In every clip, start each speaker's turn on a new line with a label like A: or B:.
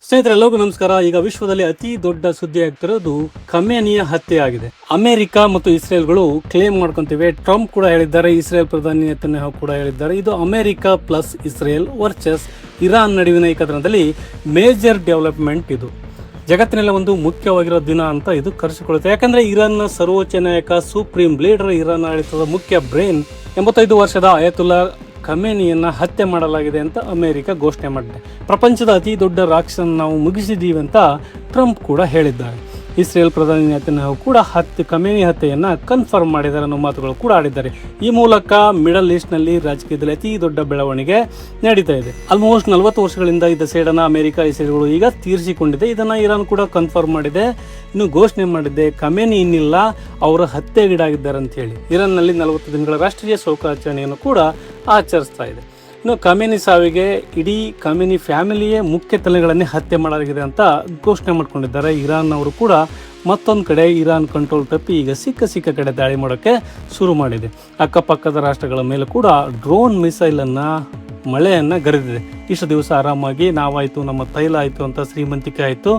A: ಸ್ನೇಹಿತರೆಲ್ಲರಿಗೂ ನಮಸ್ಕಾರ. ಈಗ ವಿಶ್ವದಲ್ಲಿ ಅತಿ ದೊಡ್ಡ ಸುದ್ದಿ ಆಗ್ತಿರೋದು ಖಮೇನಿಯ ಹತ್ಯೆ ಆಗಿದೆ. ಅಮೆರಿಕ ಮತ್ತು ಇಸ್ರೇಲ್ಗಳು ಕ್ಲೇಮ್ ಮಾಡ್ಕೊಂತಿವೆ. ಟ್ರಂಪ್ ಕೂಡ ಹೇಳಿದ್ದಾರೆ, ಇಸ್ರೇಲ್ ಪ್ರಧಾನಿ ನೆತನ್ಯಾಹು ಕೂಡ ಹೇಳಿದ್ದಾರೆ. ಇದು America plus Israel versus Iran ನಡುವಿನ ಈ ಕದನದಲ್ಲಿ ಮೇಜರ್ ಡೆವಲಪ್ಮೆಂಟ್. ಇದು ಜಗತ್ತಿನಲ್ಲಿ ಒಂದು ಮುಖ್ಯವಾಗಿರೋ ದಿನ ಅಂತ ಇದು ಕರೆಸಿಕೊಳ್ಳುತ್ತೆ. ಯಾಕಂದ್ರೆ ಇರಾನ್ನ ಸರ್ವೋಚ್ಚ ನಾಯಕ, ಸುಪ್ರೀಂ ಲೀಡರ್, ಇರಾನ್ ಆಡಳಿತದ ಮುಖ್ಯ ಬ್ರೇನ್ 85 ವರ್ಷದ ಅಯತುಲ್ಲಾ ಖಮೇನಿಯನ್ನ ಹತ್ಯೆ ಮಾಡಲಾಗಿದೆ ಅಂತ ಅಮೆರಿಕ ಘೋಷಣೆ ಮಾಡಿದೆ. ಪ್ರಪಂಚದ ಅತಿ ದೊಡ್ಡ ರಾಕ್ಷಸನ್ನು ನಾವು ಮುಗಿಸಿದ್ದೀವಿ ಅಂತ ಟ್ರಂಪ್ ಕೂಡ ಹೇಳಿದ್ದಾರೆ. ಇಸ್ರೇಲ್ ಪ್ರಧಾನಿ ನೆತನ್ಯಾಹು ಕೂಡ ಖಮೇನಿ ಹತ್ಯೆಯನ್ನು ಕನ್ಫರ್ಮ್ ಮಾಡಿದ್ದಾರೆ ಅನ್ನೋ ಮಾತುಗಳು ಕೂಡ ಆಡಿದ್ದಾರೆ. ಈ ಮೂಲಕ ಮಿಡಲ್ ಈಸ್ಟ್ನಲ್ಲಿ ರಾಜಕೀಯದಲ್ಲಿ ಅತಿ ದೊಡ್ಡ ಬೆಳವಣಿಗೆ ನಡೀತಾ ಇದೆ. ಆಲ್ಮೋಸ್ಟ್ 40 ವರ್ಷಗಳಿಂದ ಇದ್ದ ಸೇಡನ್ನು ಅಮೆರಿಕ, ಇಸ್ರೇಲ್ಗಳು ಈಗ ತೀರಿಸಿಕೊಂಡಿದೆ. ಇದನ್ನು ಇರಾನ್ ಕೂಡ ಕನ್ಫರ್ಮ್ ಮಾಡಿದೆ, ಇನ್ನು ಘೋಷಣೆ ಮಾಡಿದೆ ಖಮೇನಿ ಇನ್ನಿಲ್ಲ, ಅವರು ಹತ್ಯೆಗೀಡಾಗಿದ್ದಾರೆ ಅಂತ ಹೇಳಿ. ಇರಾನ್ನಲ್ಲಿ 40 ದಿನಗಳ ರಾಷ್ಟ್ರೀಯ ಶೋಕಾಚರಣೆಯನ್ನು ಕೂಡ ಆಚರಿಸ್ತಾ ಇದೆ. ಇನ್ನು ಖಮೇನಿ ಸಾವಿಗೆ ಇಡೀ ಖಮೇನಿ ಫ್ಯಾಮಿಲಿಯೇ ಮುಖ್ಯ ತಲೆಗಳನ್ನೇ ಹತ್ಯೆ ಮಾಡಲಾಗಿದೆ ಅಂತ ಘೋಷಣೆ ಮಾಡ್ಕೊಂಡಿದ್ದಾರೆ. ಇರಾನ್ ಅವರು ಕೂಡ ಮತ್ತೊಂದು ಕಡೆ ಇರಾನ್ ಕಂಟ್ರೋಲ್ ತಪ್ಪಿ ಈಗ ಸಿಕ್ಕ ಕಡೆ ದಾಳಿ ಮಾಡೋಕ್ಕೆ ಶುರು ಮಾಡಿದೆ. ಅಕ್ಕಪಕ್ಕದ ರಾಷ್ಟ್ರಗಳ ಮೇಲೆ ಕೂಡ ಡ್ರೋನ್ ಮಿಸೈಲನ್ನು ಮಳೆಯನ್ನು ಗರಿದಿದೆ. ಇಷ್ಟು ದಿವಸ ಆರಾಮಾಗಿ ನಾವಾಯಿತು, ನಮ್ಮ ತೈಲ ಆಯಿತು ಅಂತ ಶ್ರೀಮಂತಿಕೆ ಆಯಿತು,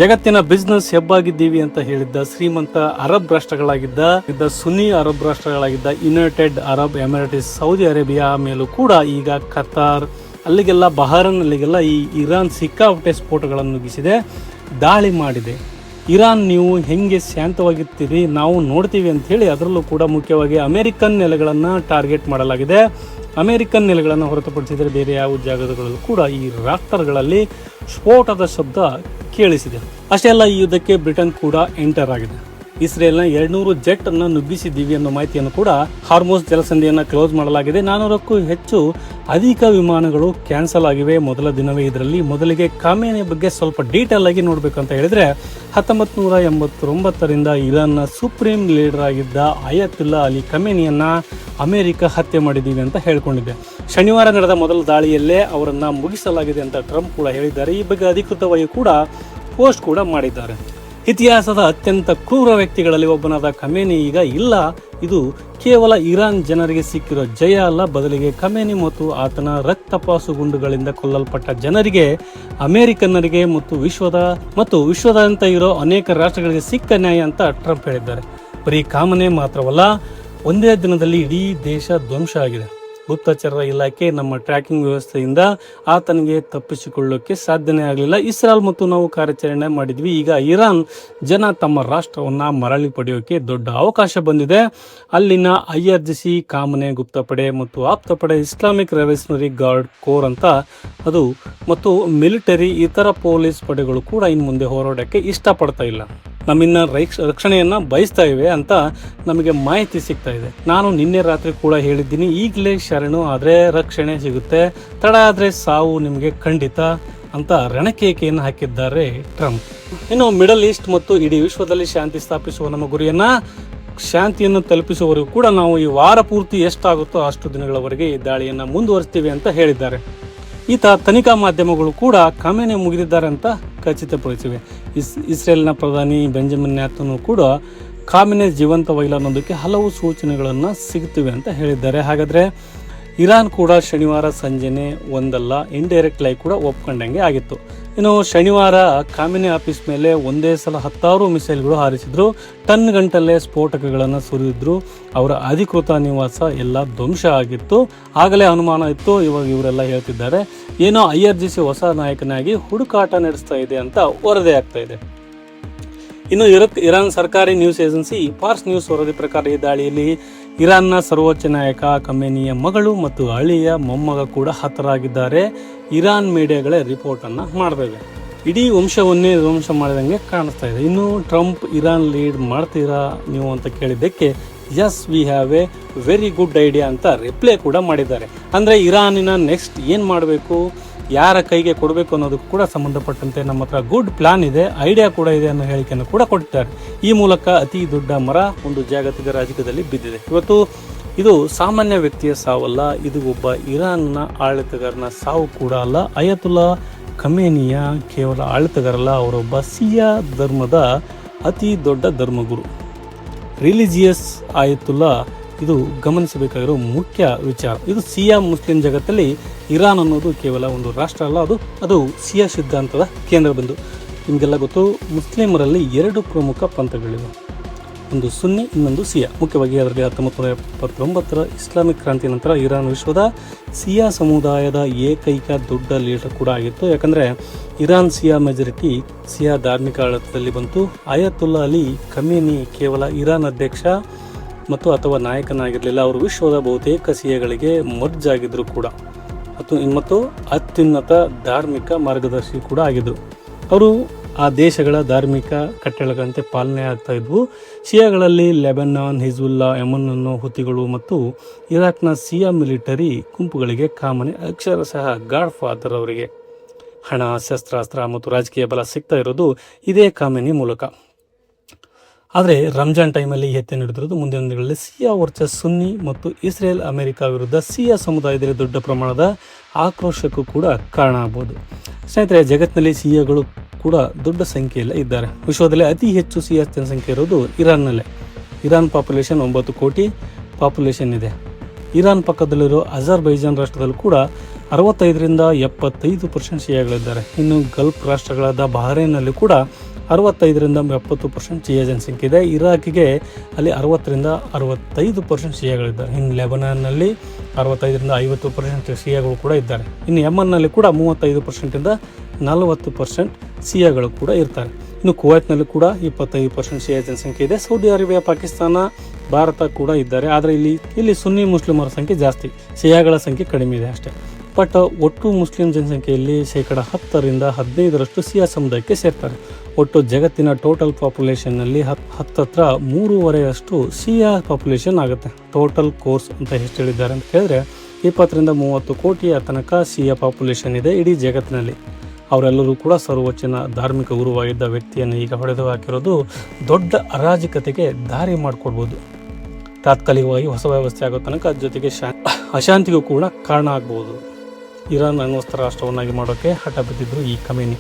A: ಜಗತ್ತಿನ ಬಿಸ್ನೆಸ್ ಹೆಬ್ಬಾಗಿದ್ದೀವಿ ಅಂತ ಹೇಳಿದ್ದ ಶ್ರೀಮಂತ ಅರಬ್ ರಾಷ್ಟ್ರಗಳಾಗಿದ್ದ ಸುನ್ನಿ ಅರಬ್ ರಾಷ್ಟ್ರಗಳಾಗಿದ್ದ United Arab Emirates, Saudi Arabia ಮೇಲೂ ಕೂಡ ಈಗ ಕತಾರ್, ಅಲ್ಲಿಗೆಲ್ಲ ಬಹರನ್, ಅಲ್ಲಿಗೆಲ್ಲ ಈ ಇರಾನ್ ಸಿಕ್ಕಾಪಟ್ಟೆ ಸ್ಫೋಟಗಳನ್ನು ನುಗ್ಗಿಸಿದೆ, ದಾಳಿ ಮಾಡಿದೆ. ಇರಾನ್ ನೀವು ಹೆಂಗೆ ಶಾಂತವಾಗಿರ್ತೀರಿ ನಾವು ನೋಡ್ತೀವಿ ಅಂತ ಹೇಳಿ ಅದರಲ್ಲೂ ಕೂಡ ಮುಖ್ಯವಾಗಿ ಅಮೆರಿಕನ್ ನೆಲೆಗಳನ್ನು ಟಾರ್ಗೆಟ್ ಮಾಡಲಾಗಿದೆ. ಅಮೆರಿಕನ್ ನೆಲೆಗಳನ್ನು ಹೊರತುಪಡಿಸಿದರೆ ಬೇರೆ ಯಾವ ಜಾಗಗಳಲ್ಲೂ ಕೂಡ ಈ ರಾಷ್ಟ್ರಗಳಲ್ಲಿ ಸ್ಫೋಟದ ಶಬ್ದ ಕೇಳಿಸಿದೆ. ಅಷ್ಟೇ ಅಲ್ಲ, ಈ ಯುದ್ಧಕ್ಕೆ ಬ್ರಿಟನ್ ಕೂಡ ಎಂಟರ್ ಆಗಿದೆ. ಇಸ್ರೇಲ್ನ 200 ಜೆಟ್ ಅನ್ನು ನುಗ್ಗಿಸಿದ್ದೀವಿ ಅನ್ನೋ ಮಾಹಿತಿಯನ್ನು ಕೂಡ ಹಾರ್ಮೋಸ್ ಜಲಸಂಧಿಯನ್ನು ಕ್ಲೋಸ್ ಮಾಡಲಾಗಿದೆ. 400ಕ್ಕೂ ಹೆಚ್ಚು ಅಧಿಕ ವಿಮಾನಗಳು ಕ್ಯಾನ್ಸಲ್ ಆಗಿವೆ ಮೊದಲ ದಿನವೇ. ಇದರಲ್ಲಿ ಮೊದಲಿಗೆ ಖಮೇನಿ ಬಗ್ಗೆ ಸ್ವಲ್ಪ ಡೀಟೇಲ್ ಆಗಿ ನೋಡಬೇಕು ಅಂತ ಹೇಳಿದ್ರೆ, 1989ರಿಂದ ಇರಾನ್ನ ಸುಪ್ರೀಂ ಲೀಡರ್ ಆಗಿದ್ದ ಅಯತುಲ್ಲಾ ಅಲಿ ಖಮೇನಿಯನ್ನ ಅಮೆರಿಕ ಹತ್ಯೆ ಮಾಡಿದ್ದೀವಿ ಅಂತ ಹೇಳ್ಕೊಂಡಿದೆ. ಶನಿವಾರ ನಡೆದ ಮೊದಲ ದಾಳಿಯಲ್ಲೇ ಅವರನ್ನು ಮುಗಿಸಲಾಗಿದೆ ಅಂತ ಟ್ರಂಪ್ ಕೂಡ ಹೇಳಿದ್ದಾರೆ. ಈ ಬಗ್ಗೆ ಅಧಿಕೃತವಾಗಿ ಕೂಡ ಪೋಸ್ಟ್ ಕೂಡ ಮಾಡಿದ್ದಾರೆ. ಇತಿಹಾಸದ ಅತ್ಯಂತ ಕ್ರೂರ ವ್ಯಕ್ತಿಗಳಲ್ಲಿ ಒಬ್ಬನಾದ ಖಮೇನಿ ಈಗ ಇಲ್ಲ. ಇದು ಕೇವಲ ಇರಾನ್ ಜನರಿಗೆ ಸಿಕ್ಕಿರೋ ಜಯ ಅಲ್ಲ, ಬದಲಿಗೆ ಖಮೇನಿ ಮತ್ತು ಆತನ ರಕ್ತಪಾಸು ಗುಂಡುಗಳಿಂದ ಕೊಲ್ಲಲ್ಪಟ್ಟ ಜನರಿಗೆ, ಅಮೆರಿಕನ್ನರಿಗೆ ಮತ್ತು ವಿಶ್ವದಾದ್ಯಂತ ಇರೋ ಅನೇಕ ರಾಷ್ಟ್ರಗಳಿಗೆ ಸಿಕ್ಕ ನ್ಯಾಯ ಅಂತ ಟ್ರಂಪ್ ಹೇಳಿದ್ದಾರೆ. ಬರೀ ಕಾಮನೆ ಮಾತ್ರವಲ್ಲ, ಒಂದೇ ದಿನದಲ್ಲಿ ಇಡೀ ದೇಶ ಧ್ವಂಸ ಆಗಿದೆ. ಗುಪ್ತಚರ ಇಲಾಖೆ ನಮ್ಮ ಟ್ರ್ಯಾಕಿಂಗ್ ವ್ಯವಸ್ಥೆಯಿಂದ ಆತನಿಗೆ ತಪ್ಪಿಸಿಕೊಳ್ಳೋಕೆ ಸಾಧ್ಯನೇ ಆಗಲಿಲ್ಲ. ಇಸ್ರೇಲ್ ಮತ್ತು ನಾವು ಕಾರ್ಯಾಚರಣೆ ಮಾಡಿದ್ವಿ. ಈಗ ಇರಾನ್ ಜನ ತಮ್ಮ ರಾಷ್ಟ್ರವನ್ನು ಮರಳಿ ಪಡೆಯೋಕೆ ದೊಡ್ಡ ಅವಕಾಶ ಬಂದಿದೆ. ಅಲ್ಲಿನ IRGC, ಕಾಮನೆ ಗುಪ್ತಪಡೆ ಮತ್ತು ಆಪ್ತಪಡೆ, ಇಸ್ಲಾಮಿಕ್ ರೆವಲ್ಯೂಷನರಿ ಗಾರ್ಡ್ ಕೋರ್ ಅಂತ ಅದು ಮತ್ತು ಮಿಲಿಟರಿ ಇತರ ಪೊಲೀಸ್ ಪಡೆಗಳು ಕೂಡ ಇನ್ನು ಮುಂದೆ ಹೋರಾಡೋಕ್ಕೆ ಇಷ್ಟಪಡ್ತಾ ಇಲ್ಲ, ನಮ್ಮಿನ್ನ ರಕ್ಷಣೆಯನ್ನು ಬಯಸ್ತಾ ಇವೆ ಅಂತ ನಮಗೆ ಮಾಹಿತಿ ಸಿಗ್ತಾ ಇದೆ. ನಾನು ನಿನ್ನೆ ರಾತ್ರಿ ಕೂಡ ಹೇಳಿದ್ದೀನಿ, ಈಗಲೇ ಶರಣು ಆದರೆ ರಕ್ಷಣೆ ಸಿಗುತ್ತೆ, ತಡ ಆದರೆ ಸಾವು ನಿಮಗೆ ಖಂಡಿತ ಅಂತ ರಣಕೇಕೆಯನ್ನು ಹಾಕಿದ್ದಾರೆ ಟ್ರಂಪ್. ಇನ್ನು ಮಿಡಲ್ ಈಸ್ಟ್ ಮತ್ತು ಇಡೀ ವಿಶ್ವದಲ್ಲಿ ಶಾಂತಿ ಸ್ಥಾಪಿಸುವ ನಮ್ಮ ಗುರಿಯನ್ನು, ಶಾಂತಿಯನ್ನು ತಲುಪಿಸುವವರೆಗೂ ಕೂಡ ನಾವು ಈ ವಾರ ಪೂರ್ತಿ ಎಷ್ಟಾಗುತ್ತೋ ಅಷ್ಟು ದಿನಗಳವರೆಗೆ ಈ ದಾಳಿಯನ್ನು ಮುಂದುವರಿಸ್ತೀವಿ ಅಂತ ಹೇಳಿದ್ದಾರೆ. ಈತ ತನಿಖಾ ಮಾಧ್ಯಮಗಳು ಕೂಡ ಖಮೇನಿ ಮುಗಿದಿದ್ದಾರೆ ಅಂತ ಖಚಿತಪಡಿಸಿವೆ. ಇಸ್ರೇಲ್ನ ಪ್ರಧಾನಿ ಬೆಂಜಮಿನ್ ನೆತನ್ಯಾಹು ಕೂಡ ಖಮೇನಿ ಜೀವಂತವಾಗಿಲ್ಲ ಅನ್ನೋದಕ್ಕೆ ಹಲವು ಸೂಚನೆಗಳನ್ನು ಸಿಗುತ್ತಿವೆ ಅಂತ ಹೇಳಿದ್ದಾರೆ. ಹಾಗಾದರೆ ಇರಾನ್ ಕೂಡ ಶನಿವಾರ ಸಂಜೆನೆ ಒಂದಲ್ಲ ಇಂಡೈರೆಕ್ಟ್ ಲೈವ್ ಕೂಡ ಒಪ್ಕೊಂಡಂಗೆ ಆಗಿತ್ತು. ಇನ್ನು ಶನಿವಾರ ಖಮೇನಿ ಆಫೀಸ್ ಮೇಲೆ ಒಂದೇ ಸಲ 10 ಮಿಸೈಲ್ಗಳು ಹಾರಿಸಿದ್ರು, ಟನ್ ಗಂಟಲೆ ಸ್ಫೋಟಕಗಳನ್ನು ಸುರಿದಿದ್ರು. ಅವರ ಅಧಿಕೃತ ನಿವಾಸ ಎಲ್ಲ ಧ್ವಂಸ ಆಗಿತ್ತು. ಆಗಲೇ ಅನುಮಾನ ಇತ್ತು. ಇವಾಗ ಇವರೆಲ್ಲ ಹೇಳ್ತಿದ್ದಾರೆ ಏನೋ IRGC ಹೊಸ ನಾಯಕನಾಗಿ ಹುಡುಕಾಟ ನಡೆಸ್ತಾ ಇದೆ ಅಂತ ವರದಿ ಆಗ್ತಾ ಇದೆ. ಇನ್ನು ಇರಾನ್ ಸರ್ಕಾರಿ ನ್ಯೂಸ್ ಏಜೆನ್ಸಿ ಪಾರ್ಸ್ ನ್ಯೂಸ್ ವರದಿ ಪ್ರಕಾರ ಈ ದಾಳಿಯಲ್ಲಿ ಇರಾನ್ನ ಸರ್ವೋಚ್ಚ ನಾಯಕ ಖಮೇನಿಯ ಮಗಳು ಮತ್ತು ಅಳಿಯ ಮೊಮ್ಮಗ ಕೂಡ ಹತರಾಗಿದ್ದಾರೆ. ಇರಾನ್ ಮೀಡಿಯಾಗಳೇ ರಿಪೋರ್ಟನ್ನು ಮಾಡ್ತವೆ. ಇಡೀ ವಂಶವನ್ನೇ ಧ್ವಂಸ ಮಾಡಿದಂಗೆ ಕಾಣಿಸ್ತಾ ಇದೆ. ಇನ್ನು ಟ್ರಂಪ್ ಇರಾನ್ ಲೀಡ್ ಮಾಡ್ತೀರಾ ನೀವು ಅಂತ ಕೇಳಿದ್ದಕ್ಕೆ yes we have a very good idea ಅಂತ ರಿಪ್ಲೈ ಕೂಡ ಮಾಡಿದ್ದಾರೆ. ಅಂದರೆ ಇರಾನಿನ ನೆಕ್ಸ್ಟ್ ಏನು ಮಾಡಬೇಕು, ಯಾರ ಕೈಗೆ ಕೊಡಬೇಕು ಅನ್ನೋದಕ್ಕೂ ಕೂಡ ಸಂಬಂಧಪಟ್ಟಂತೆ ನಮ್ಮ ಹತ್ರ ಗುಡ್ ಪ್ಲಾನ್ ಇದೆ, ಐಡಿಯಾ ಕೂಡ ಇದೆ ಅನ್ನೋ ಹೇಳಿಕೆಯನ್ನು ಕೂಡ ಕೊಟ್ಟಿದ್ದಾರೆ. ಈ ಮೂಲಕ ಅತಿ ದೊಡ್ಡ ಮರ ಒಂದು ಜಾಗತಿಕ ರಾಜಕೀಯದಲ್ಲಿ ಬಿದ್ದಿದೆ. ಇವತ್ತು ಇದು ಸಾಮಾನ್ಯ ವ್ಯಕ್ತಿಯ ಸಾವಲ್ಲ, ಇದು ಒಬ್ಬ ಇರಾನ್ನ ಆಡಳಿತಗಾರನ ಸಾವು ಕೂಡ ಅಲ್ಲ. ಅಯತುಲ್ಲಾ ಖಮೇನಿಯ ಕೇವಲ ಆಡಳಿತಗಾರಲ್ಲ, ಅವರೊಬ್ಬ ಸಿಯಾ ಧರ್ಮದ ಅತಿ ದೊಡ್ಡ ಧರ್ಮಗುರು. ರಿಲಿಜಿಯಸ್ ಅಯತುಲ್ಲಾ ಇದು ಗಮನಿಸಬೇಕಾಗಿರೋ ಮುಖ್ಯ ವಿಚಾರ. ಇದು ಸಿಯಾ ಮುಸ್ಲಿಂ ಜಗತ್ತಲ್ಲಿ ಇರಾನ್ ಅನ್ನೋದು ಕೇವಲ ಒಂದು ರಾಷ್ಟ್ರ ಅಲ್ಲ, ಅದು ಸಿಯಾ ಸಿದ್ಧಾಂತದ ಕೇಂದ್ರ ಬಿಂದು. ನಿಮಗೆಲ್ಲ ಗೊತ್ತು, ಮುಸ್ಲಿಮರಲ್ಲಿ 2 ಪ್ರಮುಖ ಪಂಥಗಳಿವೆ, ಒಂದು ಸುನ್ನಿ, ಇನ್ನೊಂದು ಸಿಯಾ. ಮುಖ್ಯವಾಗಿ ಅದರಲ್ಲಿ 1979ರ ಇಸ್ಲಾಮಿಕ್ ಕ್ರಾಂತಿ ನಂತರ ಇರಾನ್ ವಿಶ್ವದ ಸಿಯಾ ಸಮುದಾಯದ ಏಕೈಕ ದೊಡ್ಡ ಲೀಡರ್ ಕೂಡ ಆಗಿತ್ತು. ಯಾಕಂದರೆ ಇರಾನ್ ಸಿಯಾ ಮೆಜಾರಿಟಿ ಸಿಯಾ ಧಾರ್ಮಿಕ ಆಡಳಿತದಲ್ಲಿ ಬಂತು. ಅಯತುಲ್ಲಾ ಅಲಿ ಖಮೇನಿ ಕೇವಲ ಇರಾನ್ ಅಧ್ಯಕ್ಷ ಅಥವಾ ನಾಯಕನಾಗಿರಲಿಲ್ಲ, ಅವರು ವಿಶ್ವದ ಬಹುತೇಕ ಸಿಯಾಗಳಿಗೆ ಮರ್ಜ್ ಆಗಿದ್ದರು ಕೂಡ ಮತ್ತು ಅತ್ಯುನ್ನತ ಧಾರ್ಮಿಕ ಮಾರ್ಗದರ್ಶಿ ಕೂಡ ಆಗಿದ್ದರು. ಅವರು ಆ ದೇಶಗಳ ಧಾರ್ಮಿಕ ಕಟ್ಟಳೆಗಳಂತೆ ಪಾಲನೆ ಆಗ್ತಾ ಇದ್ವು. ಶಿಯಾಗಳಲ್ಲಿ ಲೆಬನಾನ್, ಹಿಜ್ಬುಲ್ಲಾ, ಯಮನ್ ಹುತಿಗಳು ಮತ್ತು ಇರಾಕ್ನ ಸಿಯಾ ಮಿಲಿಟರಿ ಗುಂಪುಗಳಿಗೆ ಕಾಮನೆ. ಅಕ್ಷರಶಃ ಗಾಡ್ ಫಾದರ್ ಅವರಿಗೆ ಹಣ, ಶಸ್ತ್ರಾಸ್ತ್ರ ಮತ್ತು ರಾಜಕೀಯ ಬಲ ಸಿಗ್ತಾ ಇರೋದು ಇದೇ ಖಮೇನಿ ಮೂಲಕ. ಆದರೆ ರಂಜಾನ್ ಟೈಮಲ್ಲಿ ಎತ್ತಿ ನಡೆದಿರೋದು ಮುಂದಿನ ದಿನಗಳಲ್ಲಿ ಸಿಯಾ ವರ್ಸಸ್ ಸುನ್ನಿ ಮತ್ತು ಇಸ್ರೇಲ್ ಅಮೆರಿಕ ವಿರುದ್ಧ ಸಿಯಾ ಸಮುದಾಯದಲ್ಲಿ ದೊಡ್ಡ ಪ್ರಮಾಣದ ಆಕ್ರೋಶಕ್ಕೂ ಕೂಡ ಕಾರಣ ಆಗ್ಬೋದು. ಸ್ನೇಹಿತರೆ, ಜಗತ್ತಿನಲ್ಲಿ ಸಿಯಾಗಳು ಕೂಡ ದೊಡ್ಡ ಸಂಖ್ಯೆಯಲ್ಲಿ ಇದ್ದಾರೆ. ವಿಶ್ವದಲ್ಲಿ ಅತಿ ಹೆಚ್ಚು ಸಿಯಾ ಜನಸಂಖ್ಯೆ ಇರೋದು ಇರಾನ್ನಲ್ಲೇ. ಇರಾನ್ ಪಾಪ್ಯುಲೇಷನ್ 9 ಕೋಟಿ ಪಾಪ್ಯುಲೇಷನ್ ಇದೆ. ಇರಾನ್ ಪಕ್ಕದಲ್ಲಿರೋ ಅಜರ್ಬೈಜಾನ್ ರಾಷ್ಟ್ರದಲ್ಲೂ ಕೂಡ 65ರಿಂದ 75% ಸಿಯಾಗಳಿದ್ದಾರೆ. ಇನ್ನು ಗಲ್ಫ್ ರಾಷ್ಟ್ರಗಳಾದ ಬಹರೇನ್ನಲ್ಲಿ ಕೂಡ 65ರಿಂದ 70% ಸಿಯಾ ಜನಸಂಖ್ಯೆ ಇದೆ. ಇರಾಕಿಗೆ ಅಲ್ಲಿ 60ರಿಂದ 65% ಸಿಯಾಗಳಿದ್ದಾರೆ. ಇನ್ನು ಲೆಬನಾನ್ನಲ್ಲಿ 65ರಿಂದ 50% ಸಿಯಾಗಳು ಕೂಡ ಇದ್ದಾರೆ. ಇನ್ನು ಯಮನ್ನಲ್ಲಿ ಕೂಡ 35%ರಿಂದ 40% ಸಿಯಾಗಳು ಕೂಡ ಇರ್ತಾರೆ. ಇನ್ನು ಕುವೈತ್ನಲ್ಲಿ ಕೂಡ 25% ಸಿಯಾ ಜನಸಂಖ್ಯೆ ಇದೆ. ಸೌದಿ ಅರೇಬಿಯಾ, ಪಾಕಿಸ್ತಾನ, ಭಾರತ ಕೂಡ ಇದ್ದಾರೆ. ಆದರೆ ಇಲ್ಲಿ ಸುನ್ನಿ ಮುಸ್ಲಿಮರ ಸಂಖ್ಯೆ ಜಾಸ್ತಿ, ಸಿಯಾಗಳ ಸಂಖ್ಯೆ ಕಡಿಮೆ ಇದೆ ಅಷ್ಟೇ. ಬಟ್ ಒಟ್ಟು ಮುಸ್ಲಿಂ ಜನಸಂಖ್ಯೆಯಲ್ಲಿ 10%ರಿಂದ 15% ಸಿಯಾ ಸಮುದಾಯಕ್ಕೆ ಸೇರ್ತಾರೆ. ಒಟ್ಟು ಜಗತ್ತಿನ ಟೋಟಲ್ ಪಾಪ್ಯುಲೇಷನ್ನಲ್ಲಿ ಹತ್ತತ್ರ 3.5% ಸಿಯಾ ಪಾಪ್ಯುಲೇಷನ್ ಆಗುತ್ತೆ. ಟೋಟಲ್ ಕೋರ್ಸ್ ಅಂತ ಎಷ್ಟು ಹೇಳಿದ್ದಾರೆ ಅಂತ ಕೇಳಿದ್ರೆ 20ರಿಂದ 30 ಕೋಟಿಯ ತನಕ ಸಿಯಾ ಪಾಪ್ಯುಲೇಷನ್ ಇದೆ ಇಡೀ ಜಗತ್ತಿನಲ್ಲಿ. ಅವರೆಲ್ಲರೂ ಕೂಡ ಸರ್ವೋಚ್ಚನ ಧಾರ್ಮಿಕ ಗುರುವಾಗಿದ್ದ ವ್ಯಕ್ತಿಯನ್ನು ಈಗ ಹೊಡೆದು ಹಾಕಿರೋದು ದೊಡ್ಡ ಅರಾಜಕತೆಗೆ ದಾರಿ ಮಾಡಿಕೊಡ್ಬೋದು. ತಾತ್ಕಾಲಿಕವಾಗಿ ಹೊಸ ವ್ಯವಸ್ಥೆ ಆಗೋ ತನಕ ಜೊತೆಗೆ ಅಶಾಂತಿಗೂ ಕೂಡ ಕಾರಣ ಆಗ್ಬೋದು. ಇರಾನ್ ಅಣ್ವಸ್ತ್ರ ರಾಷ್ಟ್ರವನ್ನಾಗಿ ಮಾಡೋಕ್ಕೆ ಹಠ ಬಿದ್ದಿದ್ರು ಈ ಖಮೇನಿ.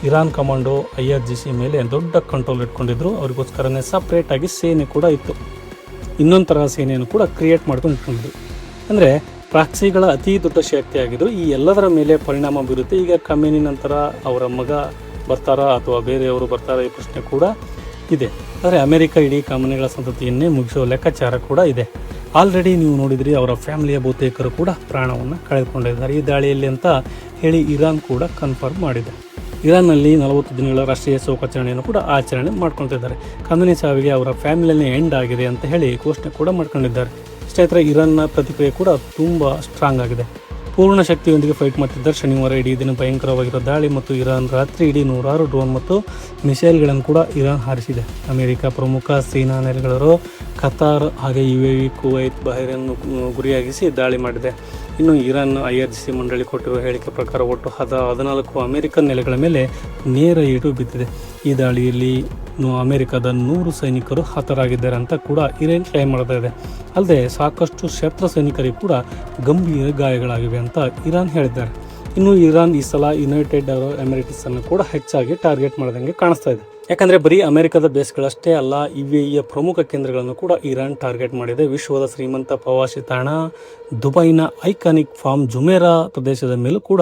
A: ಇರಾನ್ ಕಮಾಂಡೋ IRGC ಮೇಲೆ ದೊಡ್ಡ ಕಂಟ್ರೋಲ್ ಇಟ್ಕೊಂಡಿದ್ರು. ಅವ್ರಿಗೋಸ್ಕರನೇ ಸಪ್ರೇಟಾಗಿ ಸೇನೆ ಕೂಡ ಇತ್ತು. ಇನ್ನೊಂದು ಥರ ಸೇನೆಯನ್ನು ಕೂಡ ಕ್ರಿಯೇಟ್ ಮಾಡ್ಕೊಂಡು ಇಟ್ಕೊಂಡಿದ್ರು. ಅಂದರೆ ಪ್ರಾಕ್ಸಿಗಳ ಅತಿ ದೊಡ್ಡ ಶಕ್ತಿಯಾಗಿದ್ದರು. ಈ ಎಲ್ಲದರ ಮೇಲೆ ಪರಿಣಾಮ ಬೀರುತ್ತೆ. ಈಗ ಖಮೇನಿ ನಂತರ ಅವರ ಮಗ ಬರ್ತಾರಾ ಅಥವಾ ಬೇರೆಯವರು ಬರ್ತಾರಾ ಈ ಪ್ರಶ್ನೆ ಕೂಡ ಇದೆ. ಆದರೆ ಅಮೆರಿಕ ಇಡೀ ಖಮೇನಿಗಳ ಸಂತತಿಯನ್ನೇ ಮುಗಿಸುವ ಲೆಕ್ಕಾಚಾರ ಕೂಡ ಇದೆ. ಆಲ್ರೆಡಿ ನೀವು ನೋಡಿದ್ರಿ, ಅವರ ಫ್ಯಾಮಿಲಿಯ ಬಹುತೇಕರು ಕೂಡ ಪ್ರಾಣವನ್ನು ಕಳೆದುಕೊಂಡಿದ್ದಾರೆ ಈ ದಾಳಿಯಲ್ಲಿ ಅಂತ ಹೇಳಿ ಇರಾನ್ ಕೂಡ ಕನ್ಫರ್ಮ್ ಮಾಡಿದೆ. ಇರಾನ್ನಲ್ಲಿ 40 ದಿನಗಳ ರಾಷ್ಟ್ರೀಯ ಶೋಕಾಚರಣೆಯನ್ನು ಕೂಡ ಆಚರಣೆ ಮಾಡ್ಕೊಳ್ತಿದ್ದಾರೆ. ಖಮೇನಿ ಸಾವಿಗೆ ಅವರ ಫ್ಯಾಮಿಲಿನೇ ಎಂಡ್ ಆಗಿದೆ ಅಂತ ಹೇಳಿ ಘೋಷಣೆ ಕೂಡ ಮಾಡ್ಕೊಂಡಿದ್ದಾರೆ. ಸ್ನೇಹಿತರೆ, ಇರಾನ್ನ ಪ್ರತಿಕ್ರಿಯೆ ಕೂಡ ತುಂಬ ಸ್ಟ್ರಾಂಗ್ ಆಗಿದೆ. ಪೂರ್ಣ ಶಕ್ತಿಯೊಂದಿಗೆ ಫೈಟ್ ಮಾಡ್ತಿದ್ದಾರೆ. ಶನಿವಾರ ಇಡೀ ದಿನ ಭಯಂಕರವಾಗಿರೋ ದಾಳಿ ಮತ್ತು ಇರಾನ್ ರಾತ್ರಿ ಇಡೀ 100 ಡ್ರೋನ್ ಮತ್ತು ಮಿಸೈಲ್ಗಳನ್ನು ಕೂಡ ಇರಾನ್ ಹಾರಿಸಿದೆ. ಅಮೆರಿಕ ಪ್ರಮುಖ ಸೇನಾ ನೆಲೆಗಳು ಕತಾರ್ ಹಾಗೆ UAE, ಕುವೈತ್, ಬಹರೇನ್ ಗುರಿಯಾಗಿಸಿ ದಾಳಿ ಮಾಡಿದೆ. ಇನ್ನು ಇರಾನ್ IRGC ಮಂಡಳಿ ಕೊಟ್ಟಿರುವ ಹೇಳಿಕೆ ಪ್ರಕಾರ ಒಟ್ಟು 14 ಅಮೆರಿಕನ್ ನೆಲೆಗಳ ಮೇಲೆ ನೇರ ಏಟು ಬಿದ್ದಿದೆ. ಈ ದಾಳಿಯಲ್ಲಿ ಅಮೆರಿಕದ 100 ಸೈನಿಕರು ಹತರಾಗಿದ್ದಾರೆ ಅಂತ ಕೂಡ ಇರಾನ್ ಕ್ಲೈಮ್ ಮಾಡ್ತಾ ಇದೆ. ಅಲ್ಲದೆ ಸಾಕಷ್ಟು ಶಸ್ತ್ರ ಸೈನಿಕರಿಗೆ ಕೂಡ ಗಂಭೀರ ಗಾಯಗಳಾಗಿವೆ ಅಂತ ಇರಾನ್ ಹೇಳಿದ್ದಾರೆ. ಇನ್ನು ಇರಾನ್ ಈ ಸಲ ಯುನೈಟೆಡ್ ಅರಬ್ ಎಮಿರೇಟ್ಸ್ ಅನ್ನು ಕೂಡ ಹೆಚ್ಚಾಗಿ ಟಾರ್ಗೆಟ್ ಮಾಡಿದಂಗೆ ಕಾಣಿಸ್ತಾ ಇದೆ. ಯಾಕಂದರೆ ಬರೀ ಅಮೆರಿಕದ ಬೇಸ್ಗಳಷ್ಟೇ ಅಲ್ಲ, UAEಯ ಪ್ರಮುಖ ಕೇಂದ್ರಗಳನ್ನು ಕೂಡ ಇರಾನ್ ಟಾರ್ಗೆಟ್ ಮಾಡಿದೆ. ವಿಶ್ವದ ಶ್ರೀಮಂತ ಪ್ರವಾಸಿ ತಾಣ ದುಬೈನ ಐಕಾನಿಕ್ ಫಾರ್ಮ್ ಜುಮೇರಾ ಪ್ರದೇಶದ ಮೇಲೂ ಕೂಡ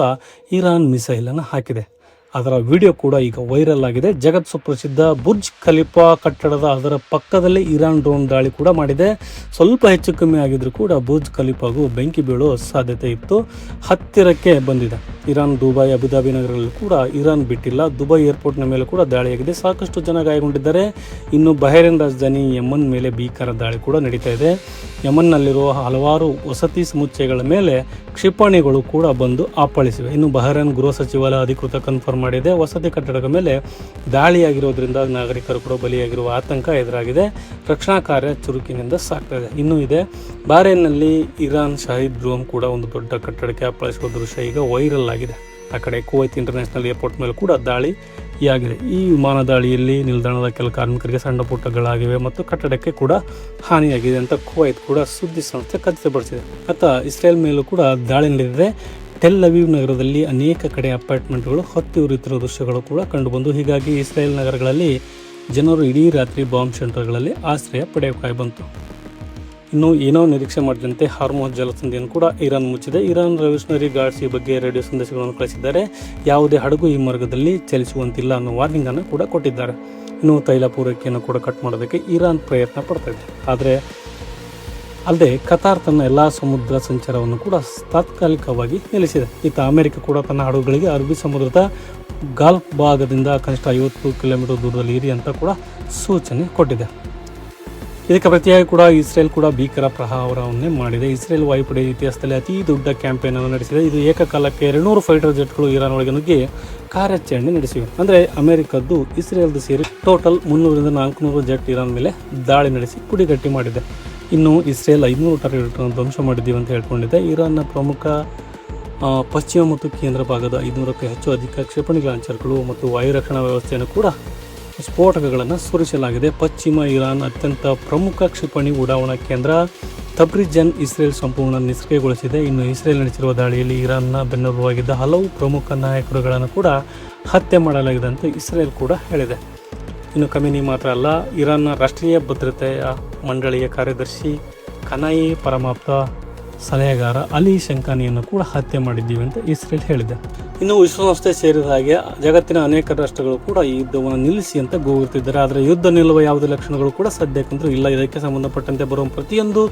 A: ಇರಾನ್ ಮಿಸೈಲನ್ನು ಹಾಕಿದೆ. ಅದರ ವಿಡಿಯೋ ಕೂಡ ಈಗ ವೈರಲ್ ಆಗಿದೆ. ಜಗತ್ ಸುಪ್ರಸಿದ್ಧ ಬುರ್ಜ್ ಖಲೀಫಾ ಕಟ್ಟಡದ ಅದರ ಪಕ್ಕದಲ್ಲಿ ಇರಾನ್ ಡ್ರೋನ್ ದಾಳಿ ಕೂಡ ಮಾಡಿದೆ. ಸ್ವಲ್ಪ ಹೆಚ್ಚು ಕಮ್ಮಿ ಆಗಿದ್ರು ಕೂಡ ಬುರ್ಜ್ ಖಲೀಫಾಗೂ ಬೆಂಕಿ ಬೀಳೋ ಸಾಧ್ಯತೆ ಇತ್ತು. ಹತ್ತಿರಕ್ಕೆ ಬಂದಿದೆ. ಇರಾನ್ ದುಬೈ, ಅಬುದಾಬಿ ನಗರಗಳಲ್ಲಿ ಕೂಡ ಇರಾನ್ ಬಿಟ್ಟಿಲ್ಲ. ದುಬೈ ಏರ್ಪೋರ್ಟ್ನ ಮೇಲೆ ಕೂಡ ದಾಳಿಯಾಗಿದೆ. ಸಾಕಷ್ಟು ಜನ ಗಾಯಗೊಂಡಿದ್ದಾರೆ. ಇನ್ನು ಬಹರೇನ್ ರಾಜಧಾನಿ ಯಮನ್ ಮೇಲೆ ಭೀಕರ ದಾಳಿ ಕೂಡ ನಡೀತಾ ಇದೆ. ಯಮನ್ನಲ್ಲಿರುವ ಹಲವಾರು ವಸತಿ ಸಮುಚ್ಚಯಗಳ ಮೇಲೆ ಕ್ಷಿಪಣಿಗಳು ಕೂಡ ಬಂದು ಅಪ್ಪಳಿಸಿವೆ. ಇನ್ನು ಬಹರೇನ್ ಗೃಹ ಸಚಿವಾಲಯ ಅಧಿಕೃತ ಕನ್ಫರ್ಮ್ ಮಾಡಿದೆ. ವಸತಿ ಕಟ್ಟಡದ ಮೇಲೆ ದಾಳಿಯಾಗಿರೋದ್ರಿಂದ ನಾಗರಿಕರು ಕೂಡ ಬಲಿಯಾಗಿರುವ ಆತಂಕ ಎದುರಾಗಿದೆ. ರಕ್ಷಣಾ ಕಾರ್ಯ ಚುರುಕಿನಿಂದ ಸಾಗ್ತಾ ಇದೆ. ಇನ್ನೂ ಇದೆ, ಬಹರೇನ್ನಲ್ಲಿ ಇರಾನ್ ಶಾಹಿದ್ ಡ್ರೋನ್ ಕೂಡ ಒಂದು ದೊಡ್ಡ ಕಟ್ಟಡಕ್ಕೆ ಅಪ್ಪಳಿಸುವ ದೃಶ್ಯ ಈಗ ವೈರಲ್ ಆಗಿದೆ. ಆ ಕಡೆ ಕುವೈತ್ ಇಂಟರ್ನ್ಯಾಷನಲ್ ಏರ್ಪೋರ್ಟ್ ಮೇಲೆ ಕೂಡ ದಾಳಿಯಾಗಿದೆ. ಈ ವಿಮಾನ ದಾಳಿಯಲ್ಲಿ ನಿಲ್ದಾಣದ ಕೆಲ ಕಾರ್ಮಿಕರಿಗೆ ಸಣ್ಣ ಪುಟ್ಟಗಳಾಗಿವೆ ಮತ್ತು ಕಟ್ಟಡಕ್ಕೆ ಕೂಡ ಹಾನಿಯಾಗಿದೆ ಅಂತ ಕುವೈತ್ ಕೂಡ ಸುದ್ದಿ ಸಂಸ್ಥೆ ಖಚಿತಪಡಿಸಿದೆ. ಮತ್ತು ಇಸ್ರೇಲ್ ಮೇಲೂ ಕೂಡ ದಾಳಿ ನಡೆದಿದೆ. ಟೆಲ್ ಅವೀವ್ ನಗರದಲ್ಲಿ ಅನೇಕ ಕಡೆ ಅಪಾರ್ಟ್ಮೆಂಟ್ಗಳು ಹೊತ್ತಿ ಉರಿಯುತ್ತಿರುವ ದೃಶ್ಯಗಳು ಕೂಡ ಕಂಡುಬಂದು, ಹೀಗಾಗಿ ಇಸ್ರೇಲ್ ನಗರಗಳಲ್ಲಿ ಜನರು ಇಡೀ ರಾತ್ರಿ ಬಾಂಬ್ ಸೆಂಟರ್ಗಳಲ್ಲಿ ಆಶ್ರಯ ಪಡೆಯಬೇಕಾಗಿ ಬಂತು. ಇನ್ನು ಏನೋ ನಿರೀಕ್ಷೆ ಮಾಡಿದಂತೆ ಹಾರ್ಮೋಸ್ ಜಲಸಂಧಿಯನ್ನು ಕೂಡ ಇರಾನ್ ಮುಚ್ಚಿದೆ. ಇರಾನ್ ರೆವಲ್ಯೂಷನರಿ ಗಾರ್ಡ್ಸ್ ಈ ಬಗ್ಗೆ ರೇಡಿಯೋ ಸಂದೇಶಗಳನ್ನು ಕಳಿಸಿದ್ದಾರೆ. ಯಾವುದೇ ಹಡಗು ಈ ಮಾರ್ಗದಲ್ಲಿ ಚಲಿಸುವಂತಿಲ್ಲ ಅನ್ನೋ ವಾರ್ನಿಂಗ್ ಅನ್ನು ಕೂಡ ಕೊಟ್ಟಿದ್ದಾರೆ. ಇನ್ನು ತೈಲ ಪೂರೈಕೆಯನ್ನು ಕೂಡ ಕಟ್ ಮಾಡೋದಕ್ಕೆ ಇರಾನ್ ಪ್ರಯತ್ನ ಪಡ್ತಾ ಇದೆ. ಆದರೆ ಅಲ್ಲದೆ ಕತಾರ್ ತನ್ನ ಎಲ್ಲ ಸಮುದ್ರ ಸಂಚಾರವನ್ನು ಕೂಡ ತಾತ್ಕಾಲಿಕವಾಗಿ ನಿಲ್ಲಿಸಿದೆ. ಇತ್ತ ಅಮೆರಿಕ ಕೂಡ ತನ್ನ ಹಡಗುಗಳಿಗೆ ಅರಬ್ಬಿ ಸಮುದ್ರದ ಗಾಲ್ಫ್ ಭಾಗದಿಂದ ಕನಿಷ್ಠ 50 ಕಿಲೋಮೀಟರ್ ದೂರದಲ್ಲಿ ಇರಿ ಅಂತ ಕೂಡ ಸೂಚನೆ ಕೊಟ್ಟಿದೆ. ಇದಕ್ಕೆ ಪ್ರತಿಯಾಗಿ ಕೂಡ ಇಸ್ರೇಲ್ ಕೂಡ ಭೀಕರ ಪ್ರಹಾರವನ್ನೇ ಮಾಡಿದೆ. ಇಸ್ರೇಲ್ ವಾಯುಪಡೆ ಇತಿಹಾಸದಲ್ಲಿ ಅತಿ ದೊಡ್ಡ ಕ್ಯಾಂಪೇನ್ ಅನ್ನು ನಡೆಸಿದೆ. ಇದು ಏಕಕಾಲಕ್ಕೆ 200 ಫೈಟರ್ ಜೆಟ್ಗಳು ಇರಾನ್ ಒಳಗೆ ನುಗ್ಗಿ ಕಾರ್ಯಾಚರಣೆ ನಡೆಸಿವೆ. ಅಂದರೆ ಅಮೆರಿಕದ್ದು ಇಸ್ರೇಲ್ದು ಸೇರಿ ಟೋಟಲ್ 300ರಿಂದ 400 ಜೆಟ್ ಇರಾನ್ ಮೇಲೆ ದಾಳಿ ನಡೆಸಿ ಪುಡಿಗಟ್ಟಿ ಮಾಡಿದೆ. ಇನ್ನು ಇಸ್ರೇಲ್ 500 ಟಾರ್ಗೆಟ್ಗಳನ್ನು ಧ್ವಂಸ ಮಾಡಿದ್ದೀವಿ ಅಂತ ಹೇಳ್ಕೊಂಡಿದೆ. ಇರಾನ್ನ ಪ್ರಮುಖ ಪಶ್ಚಿಮ ಮತ್ತು ಕೇಂದ್ರ ಭಾಗದ 500ಕ್ಕೂ ಹೆಚ್ಚು ಅಧಿಕ ಕ್ಷಿಪಣಿ ಲಾಂಚರ್ಗಳು ಮತ್ತು ವಾಯು ರಕ್ಷಣಾ ವ್ಯವಸ್ಥೆಯನ್ನು ಕೂಡ ಸ್ಫೋಟಕಗಳನ್ನು ಸುರಿಸಲಾಗಿದೆ. ಪಶ್ಚಿಮ ಇರಾನ್ ಅತ್ಯಂತ ಪ್ರಮುಖ ಕ್ಷಿಪಣಿ ಉಡಾವಣಾ ಕೇಂದ್ರ ತಬ್ರಿಜನ್ ಇಸ್ರೇಲ್ ಸಂಪೂರ್ಣ ನಿಷ್ಕ್ರಿಯಗೊಳಿಸಿದೆ. ಇನ್ನು ಇಸ್ರೇಲ್ ನಡೆಸಿರುವ ದಾಳಿಯಲ್ಲಿ ಇರಾನ್ನ ಬೆನ್ನೆಲುಬಾಗಿದ್ದ ಹಲವು ಪ್ರಮುಖ ನಾಯಕರುಗಳನ್ನು ಕೂಡ ಹತ್ಯೆ ಮಾಡಲಾಗಿದೆ ಅಂತ ಇಸ್ರೇಲ್ ಕೂಡ ಹೇಳಿದೆ. ಇನ್ನು ಖಮೇನಿ ಮಾತ್ರ ಅಲ್ಲ, ಇರಾನ್ನ ರಾಷ್ಟ್ರೀಯ ಭದ್ರತೆಯ ಮಂಡಳಿಯ ಕಾರ್ಯದರ್ಶಿ ಖನಾಯಿ ಪರಮಾಪ್ತ ಸಲಹೆಗಾರ ಅಲಿ ಶಂಕಾನಿಯನ್ನು ಕೂಡ ಹತ್ಯೆ ಮಾಡಿದ್ದೀವಿ ಅಂತ ಇಸ್ರೇಲ್ ಹೇಳಿದೆ. ಇನ್ನು ವಿಶ್ವಸಂಸ್ಥೆ ಸೇರಿದ ಹಾಗೆ ಜಗತ್ತಿನ ಅನೇಕ ರಾಷ್ಟ್ರಗಳು ಕೂಡ ಈ ಯುದ್ಧವನ್ನು ನಿಲ್ಲಿಸಿ ಅಂತ ಗೋಗುತ್ತಿದ್ದಾರೆ. ಆದರೆ ಯುದ್ಧ ನಿಲ್ಲುವ ಯಾವುದೇ ಲಕ್ಷಣಗಳು ಕೂಡ ಸದ್ಯಕ್ಕಂತೂ ಇಲ್ಲ. ಇದಕ್ಕೆ ಸಂಬಂಧಪಟ್ಟಂತೆ ಬರುವ ಪ್ರತಿಯೊಂದು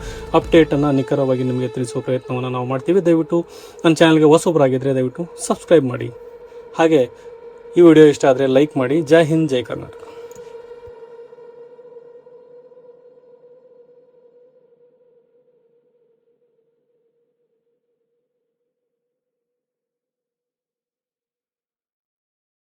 A: ಅಪ್ಡೇಟನ್ನು ನಿಖರವಾಗಿ ನಿಮಗೆ ತಿಳಿಸುವ ಪ್ರಯತ್ನವನ್ನು ನಾವು ಮಾಡ್ತೀವಿ. ದಯವಿಟ್ಟು ನನ್ನ ಚಾನಲ್ಗೆ ಹೊಸಬರಾಗಿದ್ದರೆ ದಯವಿಟ್ಟು ಸಬ್ಸ್ಕ್ರೈಬ್ ಮಾಡಿ. ಹಾಗೆ ಈ ವಿಡಿಯೋ ಇಷ್ಟ ಆದರೆ ಲೈಕ್ ಮಾಡಿ. ಜೈ ಹಿಂದ್, ಜೈ ಕರ್ನಾಟಕ.